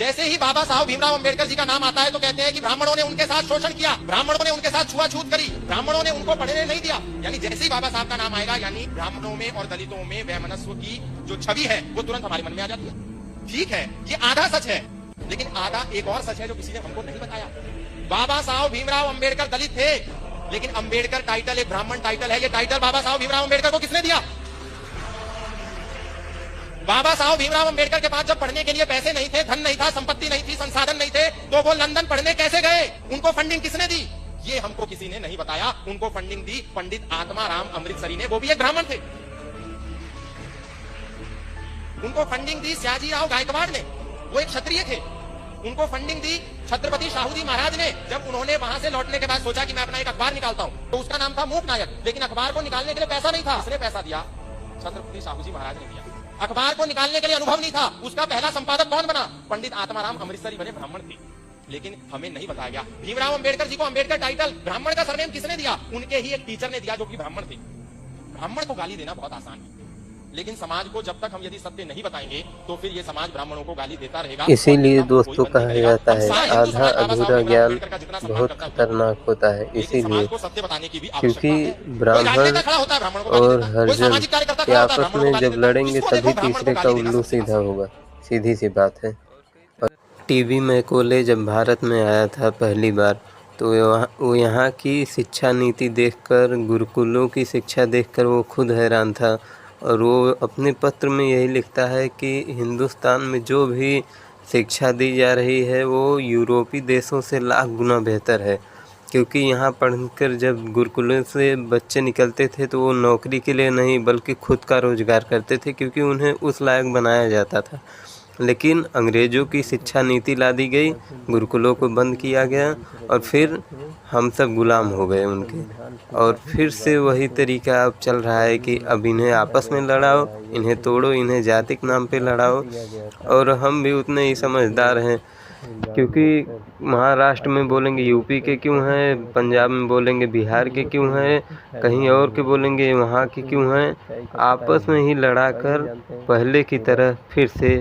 जैसे ही बाबा साहब भीमराव अंबेडकर जी का नाम आता है तो कहते हैं कि ब्राह्मणों ने उनके साथ शोषण किया, ब्राह्मणों ने उनके साथ छुआछूत करी, ब्राह्मणों ने उनको पढ़ने नहीं दिया। यानी जैसे ही बाबा साहब का नाम आएगा यानी ब्राह्मणों में और दलितों में वैमनस्व की जो छवि है वो तुरंत हमारे मन में आ जाती है। ठीक है, ये आधा सच है, लेकिन आधा एक और सच है जो किसी ने हमको नहीं बताया। बाबा साहब भीमराव अंबेडकर दलित थे, लेकिन अंबेडकर टाइटल एक ब्राह्मण टाइटल है। ये टाइटल बाबा साहब भीमराव अंबेडकर को किसने दिया? बाबा साहब भीमराव अंबेडकर के पास जब पढ़ने के लिए पैसे नहीं थे, धन नहीं था, संपत्ति नहीं थी, संसाधन नहीं थे, तो वो लंदन पढ़ने कैसे गए? उनको फंडिंग किसने दी? ये हमको किसी ने नहीं बताया। उनको फंडिंग दी पंडित आत्माराम अमृतसरी ने, वो भी एक ब्राह्मण थे। उनको फंडिंग दी सयाजीराव गायकवाड़ ने, वो एक क्षत्रिय थे। उनको फंडिंग दी छत्रपति शाहूजी महाराज ने। जब उन्होंने वहां से लौटने के बाद सोचा कि मैं अपना एक अखबार निकालता हूं, तो उसका नाम था मूक नायक, लेकिन अखबार को निकालने के लिए पैसा नहीं था। किसने पैसा दिया? छत्रपति शाहूजी महाराज ने दिया। अखबार को निकालने के लिए अनुभव नहीं था। उसका पहला संपादक कौन बना? पंडित आत्माराम अमृतसरी बने, ब्राह्मण थे। लेकिन हमें नहीं बताया गया भीमराव अंबेडकर जी को अंबेडकर टाइटल, ब्राह्मण का सरनेम किसने दिया? उनके ही एक टीचर ने दिया जो कि ब्राह्मण थे। ब्राह्मण को गाली देना बहुत आसान है, लेकिन समाज को जब तक हम यदि सत्य नहीं बताएंगे तो फिर ये समाज ब्राह्मणों को गाली देता रहेगा। इसीलिए दोस्तों कहा जाता है आधा अधूरा ज्ञान बहुत खतरनाक होता है। इसीलिए क्योंकि ब्राह्मण और हरिजन के आपस में जब लड़ेंगे तभी तीसरे का उल्लू सीधा होगा, सीधी सी बात है। टीवी मैकोले जब भारत में आया था पहली बार, तो वो यहाँ की शिक्षा नीति देखकर, गुरुकुलों की शिक्षा देखकर वो खुद हैरान था। और वो अपने पत्र में यही लिखता है कि हिंदुस्तान में जो भी शिक्षा दी जा रही है वो यूरोपीय देशों से लाख गुना बेहतर है। क्योंकि यहाँ पढ़कर जब गुरुकुलों से बच्चे निकलते थे तो वो नौकरी के लिए नहीं बल्कि खुद का रोजगार करते थे, क्योंकि उन्हें उस लायक बनाया जाता था। लेकिन अंग्रेज़ों की शिक्षा नीति ला दी गई, गुरुकुलों को बंद किया गया और फिर हम सब गुलाम हो गए उनके। और फिर से वही तरीका अब चल रहा है कि अब इन्हें आपस में लड़ाओ, इन्हें तोड़ो, इन्हें जाति के नाम पे लड़ाओ। और हम भी उतने ही समझदार हैं, क्योंकि महाराष्ट्र में बोलेंगे यूपी के क्यों हैं, पंजाब में बोलेंगे बिहार के क्यों हैं, कहीं और के बोलेंगे वहाँ के क्यों हैं। आपस में ही लड़ाकर पहले की तरह फिर से